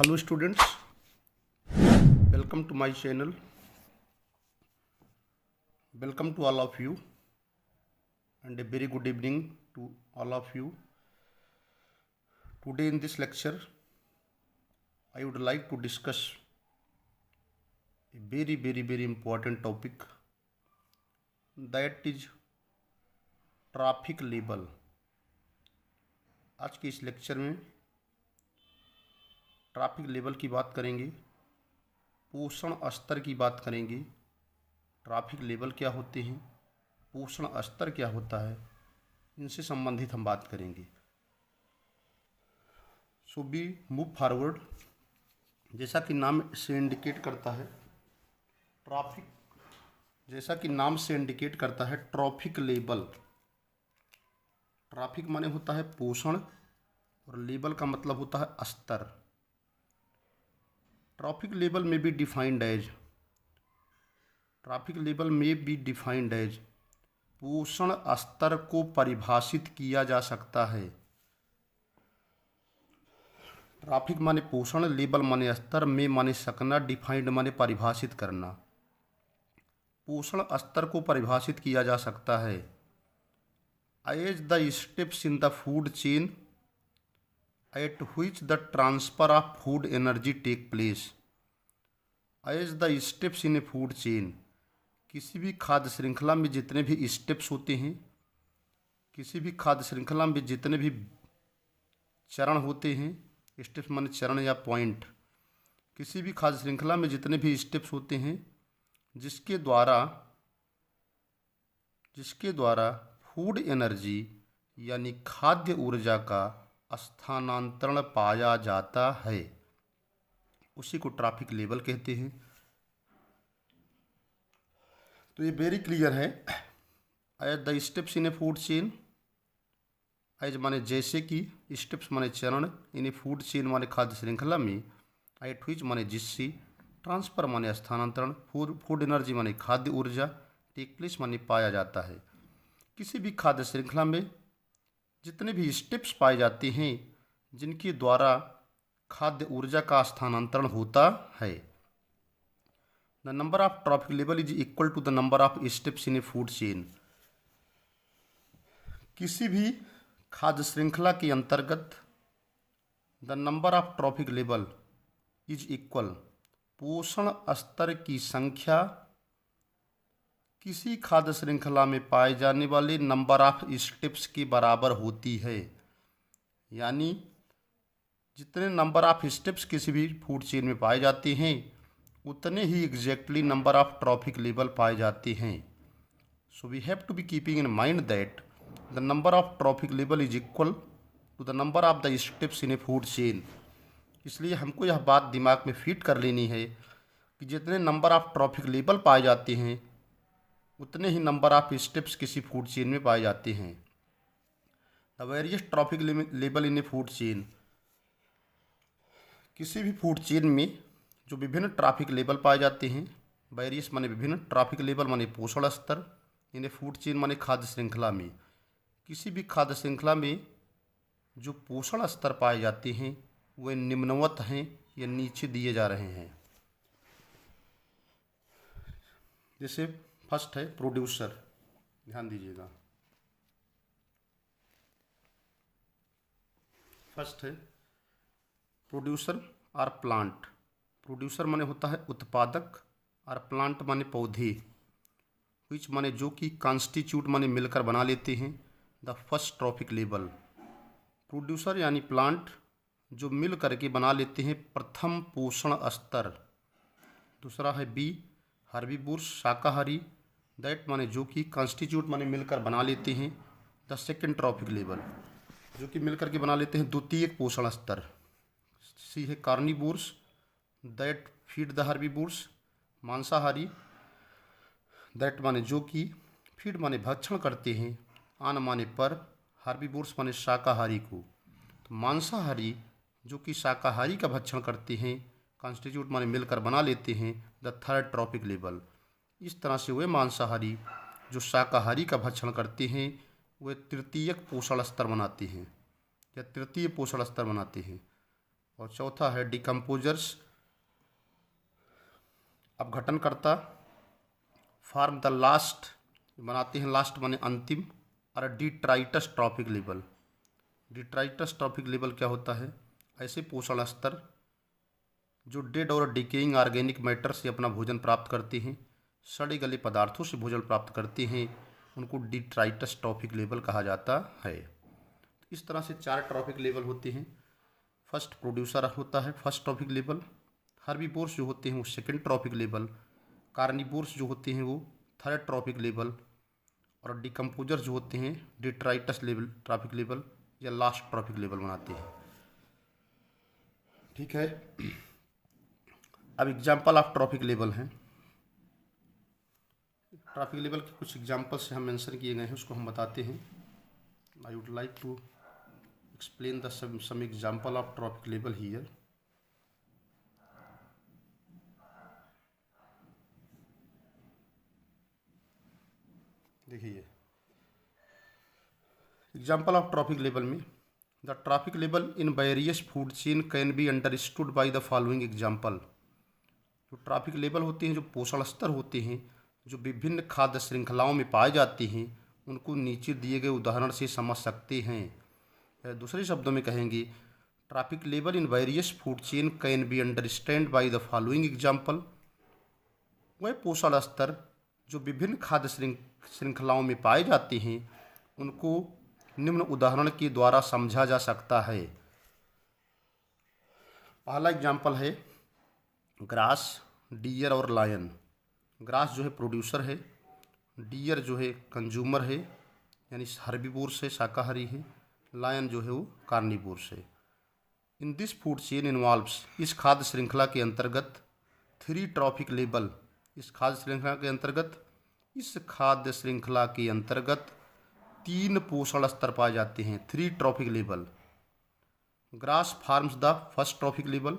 Hello students, welcome to my channel. Welcome to all of you and a very good evening to all of you. Today in this lecture I would like to discuss a very important topic, that is traffic label. आज के इस lecture में traffic level की बात करेंगे, पोषण स्तर की बात करेंगे। ट्रैफिक लेवल क्या होते हैं, पोषण स्तर क्या होता है, इनसे संबंधित हम बात करेंगे। सो बी मूव फॉरवर्ड। जैसा कि नाम से इंडिकेट करता है ट्रैफिक, जैसा कि नाम से इंडिकेट करता है ट्रैफिक लेवल। ट्रैफिक माने होता है पोषण और लेवल का मतलब होता है स्तर। ट्रैफिक लेवल में be defined as, trophic level में बी डिफाइंड एज, पोषण स्तर को परिभाषित किया जा सकता है। ट्रैफिक माने पोषण, लेवल माने स्तर, में माने सकना, डिफाइंड माने परिभाषित करना। पोषण स्तर को परिभाषित किया जा सकता है as the steps in the food chain at which the transfer of food energy take place. As the steps in a food chain, किसी भी खाद्य श्रृंखला में जितने भी स्टेप्स होते हैं, किसी भी खाद्य श्रृंखला में जितने भी चरण होते हैं, स्टेप्स माने चरण या पॉइंट, किसी भी खाद्य श्रृंखला में जितने भी स्टेप्स होते हैं जिसके द्वारा फूड एनर्जी यानी खाद्य ऊर्जा का स्थानांतरण पाया जाता है, उसी को ट्रैफिक लेवल कहते हैं। तो ये वेरी क्लियर है। As the steps in a food chain, as माने जैसे कि, स्टेप्स माने चरण, इन ए फूड चेन माने खाद्य श्रृंखला में, एट व्हिच माने जिससे, ट्रांसफर माने स्थानांतरण, फूड एनर्जी माने खाद्य ऊर्जा, टेक प्लेस माने पाया जाता है। किसी भी खाद्य श्रृंखला में जितने भी स्टेप्स पाए जाते हैं जिनके द्वारा खाद्य ऊर्जा का स्थानांतरण होता है। The number of trophic level is equal to the number of steps in a food chain. किसी भी खाद्य श्रृंखला के अंतर्गत the number of trophic level is equal, पोषण स्तर की संख्या किसी खाद्य श्रृंखला में पाए जाने वाले नंबर ऑफ स्टेप्स के बराबर होती है। यानी जितने नंबर ऑफ स्टेप्स किसी भी फूड चेन में पाए जाते हैं उतने ही exactly number of trophic level पाए जाते हैं। So we have to be keeping in mind that the number of trophic level is equal to the number of the steps in a food chain. इसलिए हमको यह बात दिमाग में fit कर लेनी है कि जितने नंबर ऑफ ट्रैफिक लेवल पाए जाते हैं उतने ही नंबर ऑफ स्टेप्स किसी फूड चेन में पाए जाते हैं। The various traffic level in a food chain, किसी भी फूड चेन में जो विभिन्न ट्रैफिक लेवल पाए जाते हैं, वेरियस माने विभिन्न, ट्रैफिक लेवल माने पोषण स्तर, इन ए फूड चेन माने खाद्य श्रृंखला में, किसी भी खाद्य श्रृंखला में जो पोषण स्तर पाए जाते हैं वे निम्नवत हैं या नीचे दिए जा रहे हैं। जैसे फर्स्ट है प्रोड्यूसर, ध्यान दीजिएगा। फर्स्ट है प्रोड्यूसर और प्लांट। प्रोड्यूसर माने होता है उत्पादक और प्लांट माने पौधे, विच माने जो कि, कॉन्स्टिट्यूट माने मिलकर बना लेते हैं the first traffic level. Producer यानी प्लांट जो मिल करके बना लेते हैं प्रथम पोषण स्तर। दूसरा है बी हर्बीवोर्स, शाकाहारी, दैट माने जो कि, कॉन्स्टिट्यूट माने मिलकर बना लेते हैं द सेकेंड ट्रैफिक लेवल, जो कि मिलकर के बना लेते हैं द्वितीय पोषण स्तर। सी है carnivores, that feed the herbivores, मांसाहारी, दैट माने जो कि, फीड माने भक्षण करते हैं, आन माने पर, हर्बीवोर्स माने शाकाहारी को। तो मांसाहारी जो कि शाकाहारी का भक्षण करते हैं, कॉन्स्टिट्यूट माने मिलकर बना लेते हैं द थर्ड ट्रैफिक लेवल। इस तरह से वे मांसाहारी जो शाकाहारी का भक्षण करते हैं वे तृतीयक पोषण स्तर बनाते हैं या तृतीय पोषण स्तर बनाते हैं। और चौथा है डिकम्पोजर्स, अपघटनकर्ता। फार्म द लास्ट, बनाते हैं लास्ट माने अंतिम। और detritus trophic level, detritus trophic level क्या होता है? ऐसे पोषण स्तर जो डेड और डिकेइंग ऑर्गेनिक मैटर से अपना भोजन प्राप्त करते हैं, सड़े गले पदार्थों से भोजन प्राप्त करते हैं, उनको डिट्राइटस ट्रॉफिक लेवल कहा जाता है। इस तरह से 4 ट्रॉफिक लेवल होते हैं। फर्स्ट प्रोड्यूसर होता है फर्स्ट ट्रॉफिक लेवल, हर्बीवोर्स जो होते हैं वो सेकंड ट्रॉफिक लेवल, कार्निवोर्स जो होते हैं वो थर्ड ट्रॉफिक लेवल, और डिकम्पोजर जो होते हैं डिट्राइटस लेवल ट्रॉफिक लेवल या लास्ट ट्रॉफिक लेवल बनाते हैं। ठीक है, अब एग्जाम्पल ऑफ ट्रॉफिक लेवल हैं। ट्रॉफिक लेवल के कुछ एग्जाम्पल्स से हम मेंशन किए गए हैं, उसको हम बताते हैं। I would like to explain the sum example of trophic level here. देखिए एग्जाम्पल ऑफ ट्रॉफिक लेवल में, the traffic level in various food chain can be understood by the following example. जो ट्रॉफिक लेवल होते हैं, जो पोषण स्तर होते हैं, जो विभिन्न खाद्य श्रृंखलाओं में पाए जाते हैं, उनको नीचे दिए गए उदाहरण से समझ सकते हैं। दूसरे शब्दों में कहेंगे, traffic level in various food chain can be understand by the following example. वह पोषण स्तर जो विभिन्न खाद्य श्रृंखलाओं में पाए जाते हैं, उनको निम्न उदाहरण के द्वारा समझा जा सकता है। पहला एग्जाम्पल है ग्रास, डियर और लायन। ग्रास जो है प्रोड्यूसर है, डियर जो है कंज्यूमर है यानी हर्बीवोर्स है, शाकाहारी है, लायन जो है वो कार्निवोर्स है। इन दिस फूड चेन इन्वॉल्व्स, इस खाद्य श्रृंखला के अंतर्गत 3 ट्रॉफिक लेवल, इस खाद्य श्रृंखला के अंतर्गत 3 पोषण स्तर पाए जाते हैं, 3 traffic level. Grass farms the first trophic level,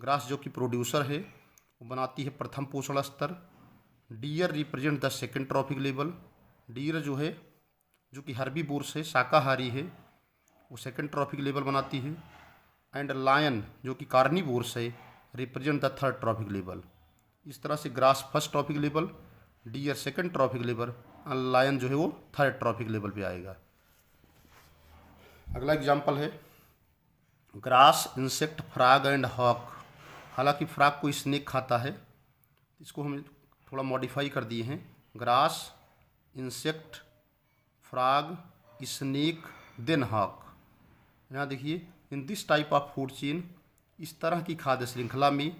grass जो कि प्रोड्यूसर है वो बनाती है प्रथम पोषण स्तर। Deer represent the second trophic level, deer जो है जो कि हर्बीवोर्स है, शाकाहारी है, वो सेकंड ट्रॉफिक लेवल बनाती है। एंड लायन जो कि कार्निवोर्स है, represent the third trophic level. इस तरह से grass first trophic level, deer second trophic level, और लायन जो है वो थर्ड ट्रॉफिक लेवल पे आएगा। अगला एग्जाम्पल है grass, insect, frog and hawk. हालांकि फ्रॉग को स्नेक खाता है, इसको हम थोड़ा मॉडिफाई कर दिए हैं। Grass, insect, frog, snake, then hawk. यहाँ देखिए, in this type of food chain, इस तरह की खाद्य श्रृंखला में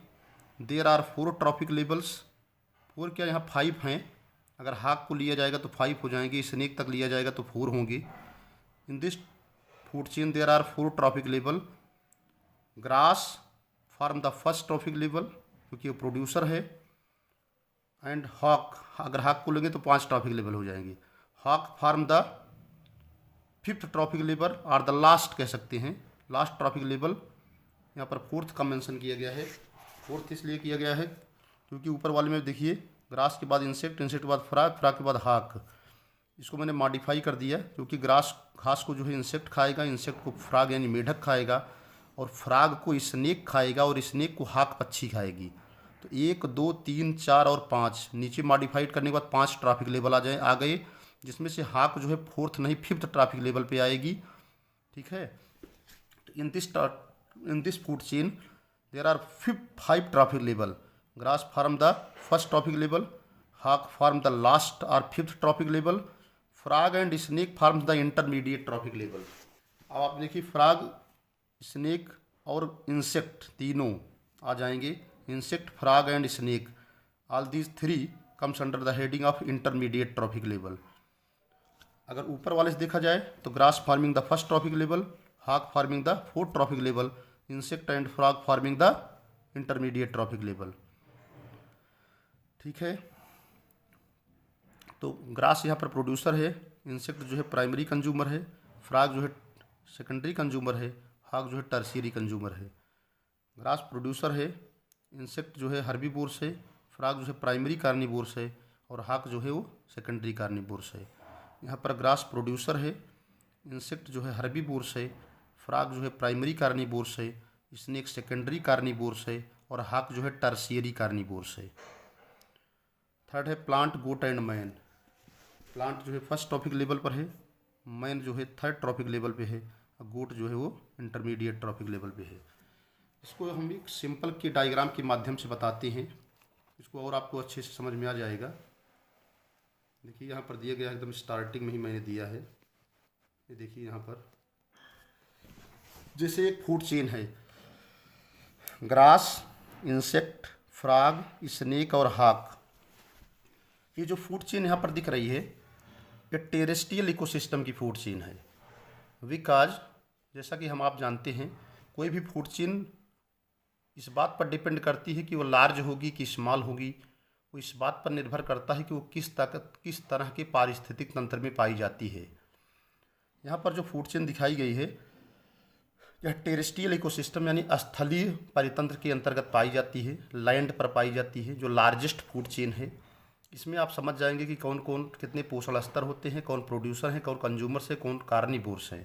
देर आर 4 ट्रॉफिक लेवल्स। 4 क्या, यहाँ 5 हैं। अगर हॉक को लिया जाएगा तो 5 हो जाएंगे, स्नेक तक लिया जाएगा तो 4 होंगे। In this food chain there are 4 trophic level. Grass form the first trophic level क्योंकि वो प्रोड्यूसर है। एंड हॉक, अगर हॉक को लेंगे तो 5 ट्रॉफिक लेवल हो जाएंगे। Hawk form the 5th trophic level और द लास्ट कह सकते हैं, लास्ट ट्रॉफिक लेवल। यहाँ पर 4th का मेंशन किया गया है। 4th इसलिए किया गया है क्योंकि ऊपर वाले में देखिए, ग्रास के बाद इंसेक्ट, इंसेक्ट के बाद फ्रॉग, फ्रॉग के बाद हॉक। इसको मैंने मॉडिफाई कर दिया क्योंकि ग्रास घास को जो है इंसेक्ट खाएगा, इंसेक्ट को फ्रॉग यानी मेढक खाएगा, और फ्रॉग को स्नेक खाएगा, और स्नेक को हॉक पक्षी खाएगी। तो 1, 2, 3, 4 और 5 नीचे मॉडिफाइड करने के बाद 5 ट्रैफिक लेवल आ गए, जिसमें से हॉक जो है 4th नहीं 5th ट्रैफिक लेवल पे आएगी। ठीक है, तो in this food chain there are 5 trophic level. Grass form the first trophic level, hawk form the last और 5th trophic level, frog and snake form the intermediate trophic level. अब आप देखिए, frog, snake और insect तीनों आ जाएंगे। Insect, frog and snake, all these 3 comes under the heading of intermediate trophic level. अगर ऊपर वाले से देखा जाए तो grass farming the first trophic level, hawk farming the 4th trophic level, insect and frog farming the intermediate trophic level. ठीक है, तो ग्रास यहाँ पर प्रोड्यूसर है, इंसेक्ट जो है प्राइमरी कंज्यूमर है, फ्रॉग जो है सेकेंडरी कंज्यूमर है, हॉक जो है टर्शियरी कंज्यूमर है। ग्रास प्रोड्यूसर है, इंसेक्ट जो है हर्बीवोर्स है, फ्रॉग जो है प्राइमरी कार्निवोर्स है, और हॉक जो है वो सेकेंडरी कार्निवोर्स है। यहाँ पर ग्रास प्रोड्यूसर है, इंसेक्ट जो है हर्बीवोर्स है, फ्रॉग जो है प्राइमरी कार्निवोर्स है, स्नेक सेकेंडरी कार्निवोर्स है और हाक जो है टर्शियरी कार्निवोर्स है। थर्ड है plant, goat and man. Plant जो है फर्स्ट ट्रॉफिक लेवल पर है, मैन जो है थर्ड ट्रॉफिक लेवल पे है, और गोट जो है वो इंटरमीडिएट ट्रॉफिक लेवल पे है। इसको हम एक सिंपल के डायग्राम के माध्यम से बताते हैं, इसको और आपको अच्छे से समझ में आ जाएगा। देखिए यहाँ पर दिया गया एकदम स्टार्टिंग में ही मैंने दिया है, ये देखिए यहाँ पर जैसे एक फूड चेन है, ग्रास, इंसेक्ट, फ्रॉग, स्नेक और हाक। ये जो फूड चेन यहाँ पर दिख रही है ये टेरेस्ट्रियल इकोसिस्टम की फूड चेन है। बिकॉज जैसा कि आप जानते हैं कोई भी फूड चेन इस बात पर डिपेंड करती है कि वो लार्ज होगी कि स्मॉल होगी, वो इस बात पर निर्भर करता है कि वो किस तरह के पारिस्थितिक तंत्र में पाई जाती है। यहाँ पर जो फूड चेन दिखाई गई है यह टेरेस्ट्रियल इकोसिस्टम यानी स्थलीय परितंत्र के अंतर्गत पाई जाती है, लैंड पर पाई जाती है, जो लार्जेस्ट फूड चेन है। इसमें आप समझ जाएंगे कि कौन कौन कितने पोषण स्तर होते हैं, कौन प्रोड्यूसर हैं, कौन कंज्यूमर्स है, कौन कार्निवोर्स हैं।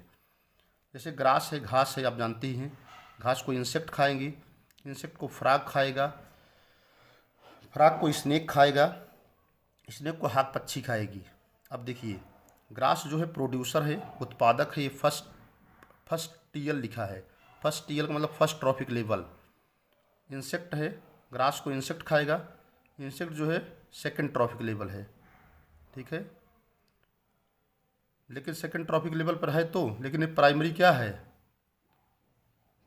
जैसे ग्रास है, घास है, आप जानते ही हैं, घास को इंसेक्ट खाएंगी, इंसेक्ट को फ्रॉग खाएगा, फ्रॉग को स्नेक खाएगा, स्नेक को हाक पक्षी खाएगी। अब देखिए ग्रास जो है प्रोड्यूसर है, उत्पादक है, ये फर्स्ट टीएल लिखा है, फर्स्ट टीएल का मतलब फर्स्ट ट्रॉफिक लेवल। इंसेक्ट है, ग्रास को इंसेक्ट खाएगा, इंसेक्ट जो है सेकंड ट्रॉफिक लेवल है, ठीक है। लेकिन सेकंड ट्रॉफिक लेवल पर है तो, लेकिन ये प्राइमरी क्या है,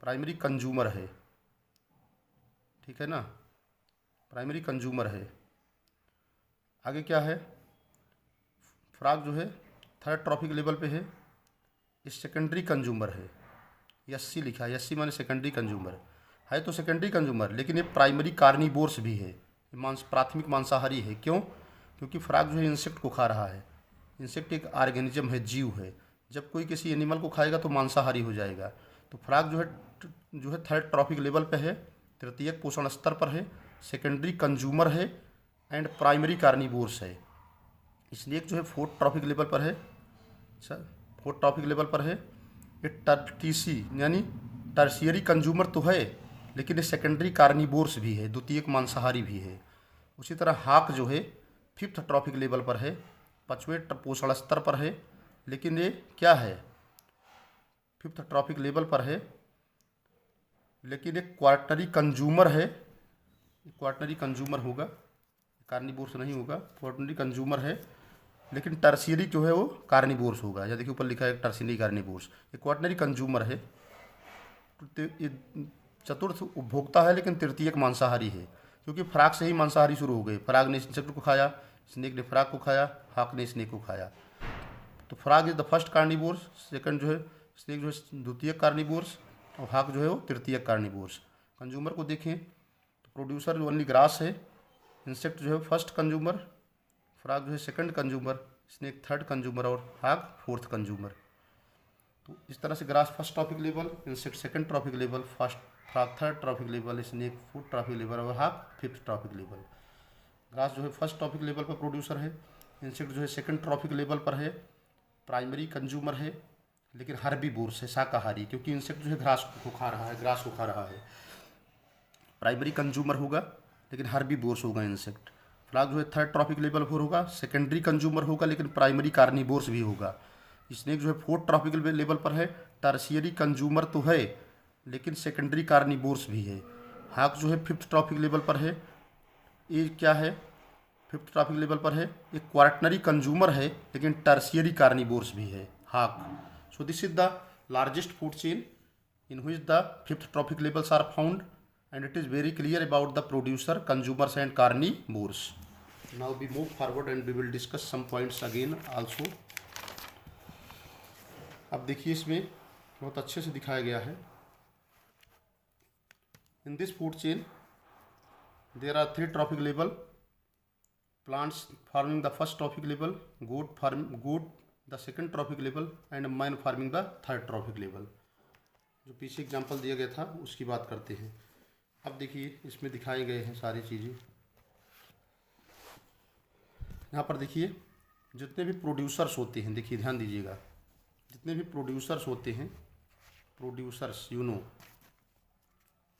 प्राइमरी कंज्यूमर है, ठीक है ना, प्राइमरी कंज्यूमर है। आगे क्या है, फ्रॉग जो है थर्ड ट्रॉफिक लेवल पे है, ये सेकेंडरी कंज्यूमर है, एससी लिखा है, एससी माने सेकेंडरी कंज्यूमर है तो सेकेंडरी कंज्यूमर, लेकिन ये प्राइमरी कार्निवोर्स भी है, प्राथमिक मांसाहारी है। क्यों? क्योंकि फ्रॉग जो है इंसेक्ट को खा रहा है, इंसेक्ट एक ऑर्गेनिज्म है, जीव है, जब कोई किसी एनिमल को खाएगा तो मांसाहारी हो जाएगा। तो फ्रॉग जो है थर्ड ट्रॉफिक लेवल पे है, तृतीयक पोषण स्तर पर है, सेकेंडरी कंज्यूमर है एंड प्राइमरी कार्निवोर्स है। स्नेक जो है फोर्थ ट्रॉफिक लेवल पर है, अच्छा फोर्थ ट्रॉफिक लेवल पर है, ये टर्टीसी यानी टर्शियरी कंज्यूमर तो है, लेकिन ये सेकेंडरी कार्निवोर्स भी है, द्वितीयक मांसाहारी भी है। उसी तरह हाक जो है फिफ्थ ट्रॉफिक लेवल पर है, पांचवें पोषण स्तर पर है, लेकिन ये क्या है, फिफ्थ ट्रॉफिक लेवल पर है, लेकिन एक क्वार्टनरी कंज्यूमर है, क्वार्टनरी कंज्यूमर होगा, कार्निवोर्स नहीं होगा, क्वार्टनरी कंज्यूमर है, लेकिन टर्शियरी जो है वो कार्निवोर्स होगा। या देखिए ऊपर लिखा है टर्शियरी कार्निवोर्स, ये क्वार्टनरी कंज्यूमर है, ये चतुर्थ उपभोक्ता है, लेकिन तृतीयक मांसाहारी है, क्योंकि फ्रॉग से ही मांसाहारी शुरू हो गए। फ्रॉग ने इंसेक्ट को खाया, स्नेक ने फ्रॉग को खाया, हाक ने स्नेक को खाया। तो frog is the first carnivores, second जो है स्नेक जो है द्वितीयक कार्निवोर्स, और हाक जो है वो तृतीयक कार्निवोर्स। कंज्यूमर को देखें तो प्रोड्यूसर जो ओनली ग्रास है, इंसेक्ट जो है फर्स्ट कंज्यूमर, फ्रॉग जो है second consumer, snake third consumer और हाक फोर्थ कंज्यूमर। तो इस तरह से grass first trophic level, insect second trophic level, first frog third trophic level, snake fourth traffic level और हाक फिफ्थ ट्रॉफिक लेवल। ग्रास जो है फर्स्ट ट्रॉफिक लेवल पर प्रोड्यूसर है, इंसेक्ट जो है सेकंड ट्रॉफिक लेवल पर है, प्राइमरी कंज्यूमर है, लेकिन हर्बीवोर्स है, शाकाहारी, क्योंकि इंसेक्ट जो है घास को खा रहा है, ग्रास को खा रहा है। प्राइमरी कंज्यूमर होगा लेकिन हर्बीवोर्स होगा इंसेक्ट। फ्रॉग जो है थर्ड ट्रॉफिक लेवल पर होगा, सेकेंडरी कंज्यूमर होगा, लेकिन प्राइमरी कार्निवोर्स भी होगा। स्नेक जो है फोर्थ ट्रॉफिक लेवल पर है, टर्शियरी कंज्यूमर तो है, लेकिन सेकेंडरी कार्निवोर्स भी है। हाक जो है फिफ्थ ट्रॉफिक लेवल पर है, ये क्या है, फिफ्थ ट्रॉफिक लेवल पर है, ये क्वार्टनरी कंज्यूमर है, लेकिन टर्शियरी कार्निवोर्स भी है हाक। So this is the largest food chain in which the fifth trophic levels are found, and it is very clear about the producer, consumers and carnivores. Now we move forward and we will discuss some points again also. अब देखिए इसमें बहुत अच्छे से दिखाया गया है। In this food chain there are three trophic level: plants forming the first trophic level, goat the second trophic level and man forming the third trophic level. जो पीछे एग्जाम्पल दिया गया था उसकी बात करते हैं। अब देखिए इसमें दिखाए गए हैं सारी चीज़ें। यहाँ पर देखिए जितने भी प्रोड्यूसर्स होते हैं, देखिए ध्यान दीजिएगा, जितने भी प्रोड्यूसर्स होते हैं, प्रोड्यूसर्स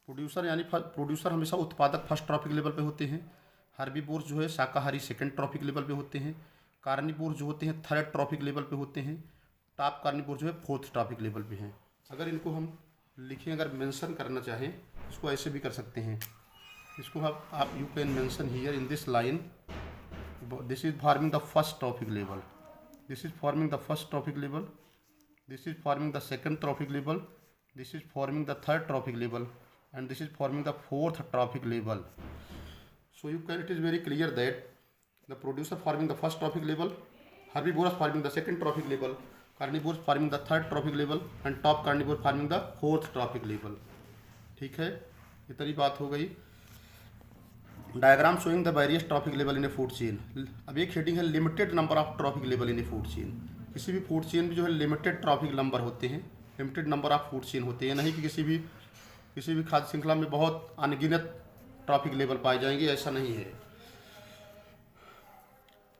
प्रोड्यूसर हमेशा उत्पादक फर्स्ट ट्रॉफिक लेवल पे होते हैं। हर्बीवोर्स जो है शाकाहारी सेकंड ट्रॉफिक लेवल पे होते हैं। कार्निवोर्स जो होते हैं थर्ड ट्रॉफिक लेवल पे होते हैं। टॉप कार्निवोर्स जो है फोर्थ ट्रॉफिक लेवल पे हैं। अगर इनको हम लिखें, अगर मेंशन करना चाहें, इसको ऐसे भी कर सकते हैं। इसको आप you can mention here in this line, this is forming the first trophic level, this is forming the first trophic level, this is forming the second trophic level, this is forming the third trophic level, and this is forming the fourth trophic level. So it is very clear that the producer forming the first trophic level, herbivorous forming the second trophic level, carnivorous forming the third trophic level, and top carnivore forming the fourth trophic level. ठीक है, इतनी बात हो गई। Diagram showing the various traffic level in a food chain. अब एक heading है limited number of trophic level in a food chain. किसी भी फूड चेन में जो है लिमिटेड ट्रॉफिक नंबर होते हैं, limited number of food chain होते हैं, नहीं कि किसी भी खाद्य श्रृंखला में बहुत अनगिनत ट्रॉफिक लेवल पाए जाएंगे, ऐसा नहीं है।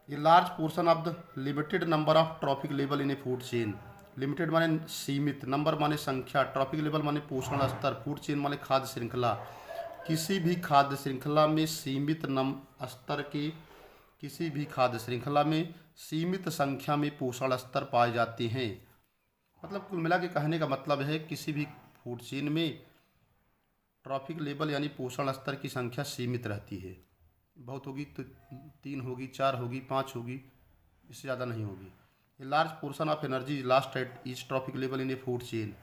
ये large portion of the limited number of trophic level in a food chain. Limited माने सीमित, नंबर माने संख्या, ट्रॉफिक लेवल माने पोषण स्तर, फूड चेन माने खाद्य श्रृंखला। किसी भी खाद्य श्रृंखला में सीमित स्तर के, किसी भी खाद्य श्रृंखला में सीमित संख्या में पोषण स्तर पाए जाते हैं। मतलब कुल मिला के कहने का मतलब है किसी भी फूड चेन में ट्रॉफिक लेवल यानी पोषण स्तर की संख्या सीमित रहती है। बहुत होगी तो 3 होगी, 4 होगी, 5 होगी, इससे ज़्यादा नहीं होगी। A large portion of energy last at each trophic level in a food chain.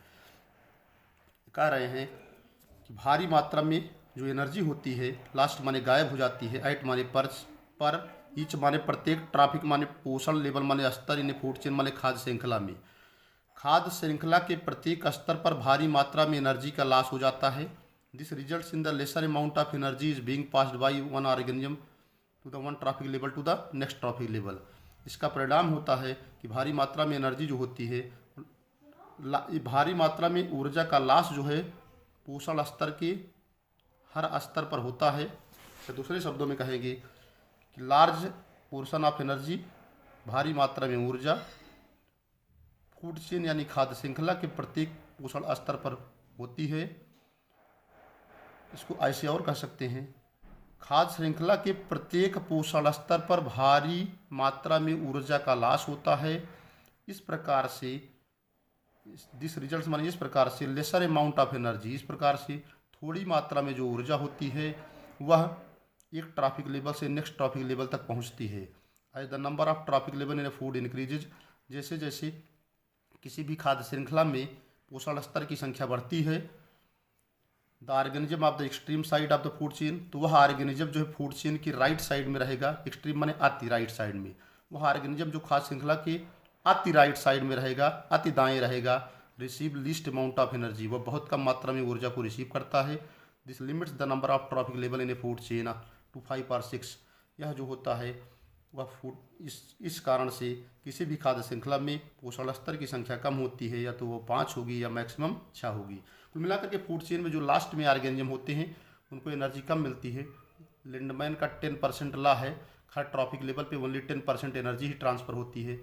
कह रहे हैं कि भारी मात्रा में जो एनर्जी होती है, लास्ट माने गायब हो जाती है, एट माने पर, ईच माने प्रत्येक, ट्रॉफिक माने पोषण, लेवल माने स्तर, इन फूड चेन माने खाद्य श्रृंखला में। खाद्य श्रृंखला के प्रत्येक स्तर पर भारी मात्रा में एनर्जी का लॉस हो जाता है। This results in the lesser amount of energy is being passed by one organism to the one trophic level to the next trophic level. इसका परिणाम होता है कि भारी मात्रा में एनर्जी जो होती है, भारी मात्रा में ऊर्जा का लॉस जो है पोषण स्तर के हर स्तर पर होता है। तो दूसरे शब्दों में कहेंगे कि लार्ज पोर्शन ऑफ एनर्जी, भारी मात्रा में ऊर्जा, फूड चेन यानी खाद्य श्रृंखला के प्रत्येक पोषण स्तर पर होती है। इसको ऐसे और कह सकते हैं, खाद्य श्रृंखला के प्रत्येक पोषण स्तर पर भारी मात्रा में ऊर्जा का लॉस होता है। इस प्रकार से दिस रिजल्ट्स माने इस प्रकार से लेसर अमाउंट ऑफ एनर्जी, इस प्रकार से थोड़ी मात्रा में जो ऊर्जा होती है वह एक ट्रॉफिक लेवल से नेक्स्ट ट्रॉफिक लेवल तक पहुंचती है। As the number of trophic level in a food increases, जैसे जैसे किसी भी खाद्य श्रृंखला में पोषण स्तर की संख्या बढ़ती है, the organism of the extreme side of the food chain, तो वह ऑर्गेनिज्म जो है फूड चेन की राइट साइड में रहेगा। एक्सट्रीम माने अति राइट साइड में, वह ऑर्गेनिज्म जो खाद्य श्रृंखला के अति राइट साइड में रहेगा, अति दाएं रहेगा। Receive least amount of energy, वह बहुत कम मात्रा में ऊर्जा को रिसीव करता है। This limits the number of trophic level in a food chain to 5 और 6। यह जो होता है वह फूड इस कारण से किसी भी खाद्य श्रृंखला में पोषण स्तर की संख्या कम होती है, या तो वो 5 होगी या मैक्सिमम 6 होगी। कुल मिलाकर के फूड चेन में जो लास्ट में ऑर्गेनिज्म होते हैं उनको एनर्जी कम मिलती है। लिंडमैन का 10% लॉ है, हर ट्रॉफिक लेवल पे ओनली 10% एनर्जी ही ट्रांसफ़र होती है,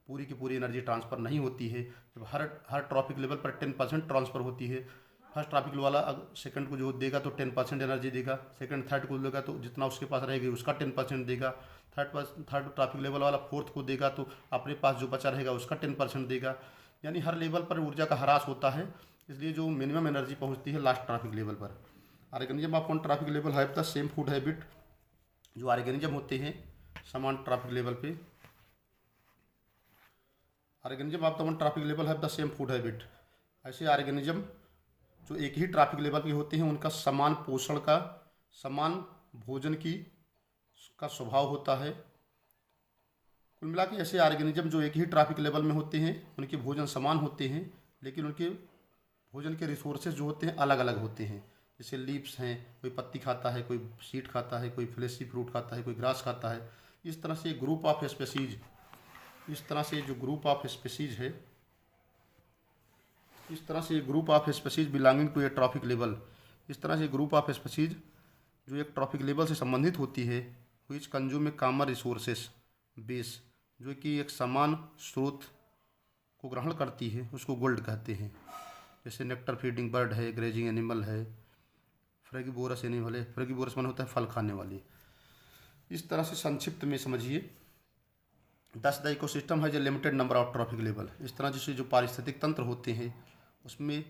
पूरी की पूरी एनर्जी ट्रांसफ़र नहीं होती है। जब हर ट्रॉफिक लेवल पर 10% ट्रांसफ़र होती है, फर्स्ट ट्रॉफिक वाला सेकंड को जो देगा तो 10% एनर्जी देगा, सेकंड थर्ड को देगा तो जितना उसके पास रहेगी उसका 10% देगा, थर्ड ट्रॉफिक लेवल वाला फोर्थ को देगा तो अपने पास जो बचा रहेगा उसका 10% देगा। यानी हर लेवल पर ऊर्जा का ह्रास होता है, इसलिए जो मिनिमम एनर्जी पहुंचती है लास्ट ट्रॉफिक लेवल पर। Organism of one trophic level have the same food habit, जो ऑर्गेनिज्म होते हैं समान ट्रॉफिक लेवल पे, organism of the one trophic level have the same food habit. ऐसे ऑर्गेनिज्म जो एक ही ट्रॉफिक लेवल के होते हैं उनका समान पोषण का, समान भोजन का स्वभाव होता है। कुल मिला के ऐसे ऑर्गेनिज्म जो एक ही ट्रॉफिक लेवल में होते हैं उनके भोजन समान होते हैं, लेकिन उनके भोजन के रिसोर्सेज जो होते हैं अलग अलग होते हैं। जैसे लीव्स हैं, कोई पत्ती खाता है, कोई सीड खाता है, कोई फ्लेशी फ्रूट खाता है, कोई ग्रास खाता है। इस तरह से ग्रुप ऑफ स्पेसीज, इस तरह से जो ग्रुप ऑफ स्पेसीज है, इस तरह से group of species belonging to a trophic level, इस तरह से ग्रुप ऑफ स्पेसीज जो एक ट्रॉफिक लेवल से संबंधित होती है, विच consume a common resources base, जो कि एक समान स्रोत को ग्रहण करती है, उसको गोल्ड कहते हैं। जैसे नेक्टर फीडिंग बर्ड है, ग्रेजिंग एनिमल है, फ्रेगिवोरस एनिमल है। फ्रेगिवोरस माने होता है फल खाने वाली। इस तरह से संक्षिप्त में समझिए। दस द इकोसिस्टम है जो limited number of trophic level. इस तरह जैसे जो पारिस्थितिक तंत्र होते हैं उसमें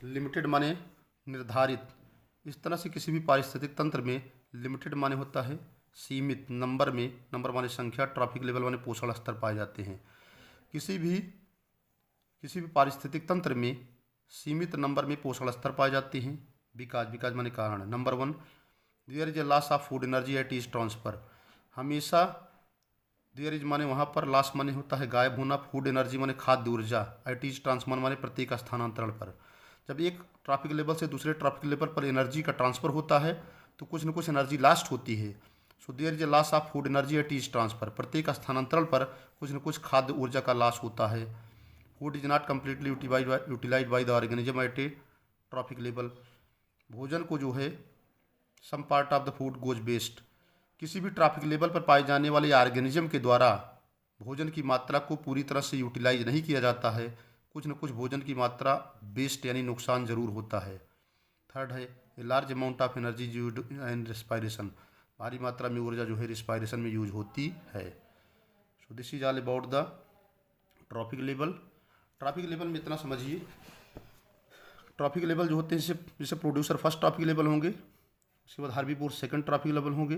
लिमिटेड माने निर्धारित। इस तरह से किसी भी पारिस्थितिक तंत्र में लिमिटेड माने होता है सीमित नंबर में, नंबर माने संख्या, ट्रॉफिक लेवल माने पोषण स्तर पाए जाते हैं। किसी भी पारिस्थितिक तंत्र में सीमित नंबर में पोषण स्तर पाए जाते हैं। विकास माने कारण। Number 1, there is a loss of food energy at each transfer. हमेशा देयर इज माने वहाँ पर, लॉस माने होता है गायब होना, फूड एनर्जी माने खाद्य ऊर्जा, एट ईच ट्रांसफर माने प्रत्येक स्थानांतरण पर। जब एक ट्रॉफिक लेवल से दूसरे ट्रॉफिक लेवल पर एनर्जी का ट्रांसफर होता है तो कुछ न कुछ एनर्जी लास्ट होती है। So there is a loss of food energy at each transfer. प्रत्येक स्थानांतरण पर कुछ न कुछ खाद्य ऊर्जा का लॉस होता है। Food is not completely utilise by the organism at a trophic level. भोजन को जो है some part of the food goes waste. किसी भी ट्रॉफिक लेवल पर पाए जाने वाले ऑर्गेनिज्म के द्वारा भोजन की मात्रा को पूरी तरह से यूटिलाइज नहीं किया जाता है। कुछ न कुछ भोजन की मात्रा वेस्ट यानी नुकसान जरूर होता है। थर्ड है a large amount of energy use in respiration. भारी मात्रा में ऊर्जा जो है रेस्पायरेशन में यूज होती है। So this is all about the trophic level. Traffic level में इतना समझिए, ट्रॉफिक लेवल जो होते हैं जैसे प्रोड्यूसर फर्स्ट ट्रॉफिक लेवल होंगे, उसके बाद हार्बीवोर सेकंड ट्रॉफिक लेवल होंगे,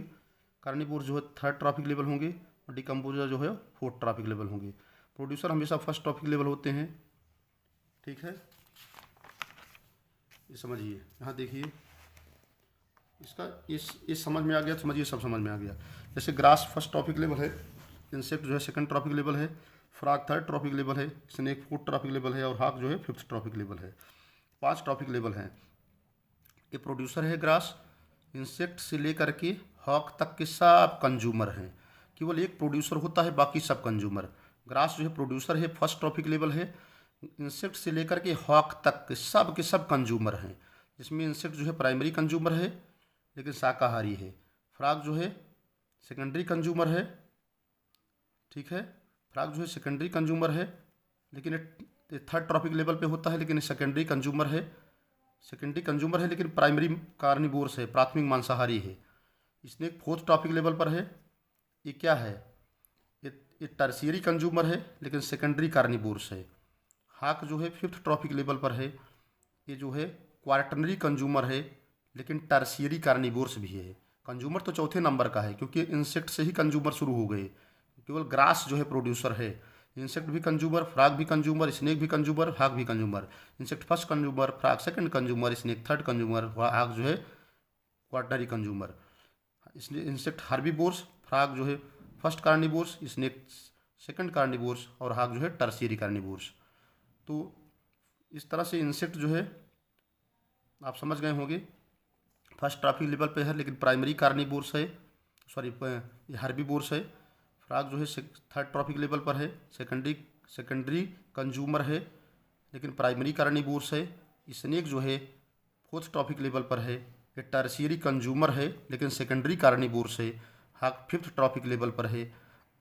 कार्निवोर जो है थर्ड ट्रॉफिक लेवल होंगे और डिकम्पोजर जो है फोर्थ ट्रॉफिक लेवल होंगे। प्रोड्यूसर हमेशा फर्स्ट ट्रॉफिक लेवल होते हैं। ठीक है, ये समझिए। यहाँ देखिए इसका इस समझ में आ गया तो समझिए सब समझ में आ गया। जैसे ग्रास फर्स्ट ट्रॉफिक लेवल है, इंसेक्ट जो है सेकंड ट्रॉफिक लेवल है, फ्रॉग थर्ड ट्रॉफिक लेवल है, स्नेक फोर्थ ट्रॉफिक लेवल है और हॉक जो है फिफ्थ ट्रॉफिक लेवल है। 5 ट्रॉफिक लेवल हैं। ये प्रोड्यूसर है ग्रास, इंसेक्ट से लेकर के हॉक तक के सब कंज्यूमर हैं। केवल एक प्रोड्यूसर होता है, बाकी सब कंज्यूमर। ग्रास जो है प्रोड्यूसर है, फर्स्ट ट्रॉफिक लेवल है। इंसेक्ट से लेकर के हॉक तक के सब कंज्यूमर हैं। जिसमें इंसेक्ट जो है प्राइमरी कंज्यूमर है लेकिन शाकाहारी है। फ्रॉग जो है सेकेंडरी कंज्यूमर है। ठीक है, फ्रॉग जो है सेकेंडरी कंज्यूमर है लेकिन थर्ड ट्रॉफिक लेवल पे होता है, लेकिन सेकेंडरी कंज्यूमर है। सेकेंडरी कंज्यूमर है लेकिन प्राइमरी कार्निवोर्स है, प्राथमिक मांसाहारी है। स्नेक फोर्थ ट्रॉफिक लेवल पर है। ये क्या है? ये टर्शियरी कंज्यूमर है लेकिन सेकेंडरी कार्निवोर्स है। हॉक जो है फिफ्थ ट्रॉफिक लेवल पर है। ये जो है क्वार्टनरी कंज्यूमर है लेकिन टर्शियरी कार्निवोर्स भी है। कंज्यूमर तो चौथे नंबर का है क्योंकि इंसेक्ट से ही कंज्यूमर शुरू हो गए। केवल ग्रास जो है प्रोड्यूसर है। इंसेक्ट भी कंज्यूमर, फ्रॉग भी कंज्यूमर, स्नेक भी कंज्यूमर, हॉक भी consumer. Insect first consumer, frog second consumer, snake third consumer, hawk जो है क्वार्टनरी कंज्यूमर। इसलिए इंसेक्ट हार्बीवोर्स, फ्रॉग जो है first carnivores, snake second carnivores और हॉक जो है टर्शियरी कार्निवोर्स। तो इस तरह से इंसेक्ट जो है आप समझ गए होंगे, फर्स्ट ट्रॉफिक लेवल पे है लेकिन प्राइमरी कार्निवोर्स है, सॉरी हार्बीवोर्स है। फ्रॉग जो है थर्ड ट्रॉफिक लेवल पर है, सेकेंडरी कंज्यूमर है लेकिन प्राइमरी कार्निवोर्स है। स्नेक जो है फोर्थ ट्रॉफिक लेवल पर है, ये टर्शियरी कंज्यूमर है लेकिन सेकेंडरी कार्निवोर्स है। हॉक फिफ्थ ट्रॉफिक लेवल पर है,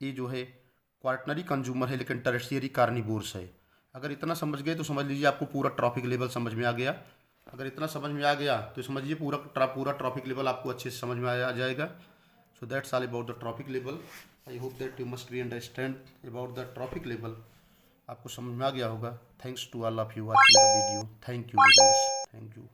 ये जो है क्वार्टनरी कंज्यूमर है लेकिन टर्शियरी कार्निवोर्स है। अगर इतना समझ गए तो समझ लीजिए आपको पूरा ट्रॉफिक लेवल समझ में आ गया। अगर इतना समझ में आ गया तो समझिए पूरा ट्रॉफिक लेवल आपको अच्छे से समझ में आ जाएगा। So that's all about the traffic level. I hope that you must be understand about the traffic level. आपको समझ में आ गया होगा। Thanks to all of you watching the video. Thank you very much. Thank you.